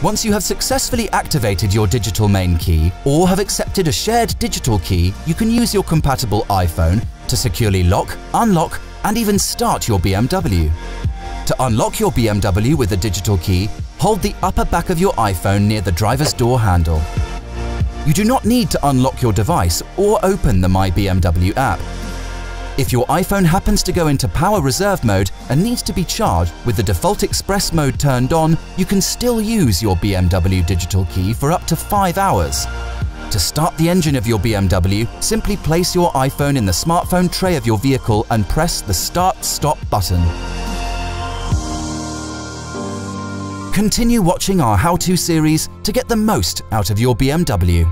Once you have successfully activated your digital main key or have accepted a shared digital key, you can use your compatible iPhone to securely lock, unlock, and even start your BMW. To unlock your BMW with a digital key, hold the upper back of your iPhone near the driver's door handle. You do not need to unlock your device or open the My BMW app. If your iPhone happens to go into power reserve mode and needs to be charged with the default express mode turned on, you can still use your BMW digital key for up to 5 hours. To start the engine of your BMW, simply place your iPhone in the smartphone tray of your vehicle and press the Start/Stop button. Continue watching our how-to series to get the most out of your BMW.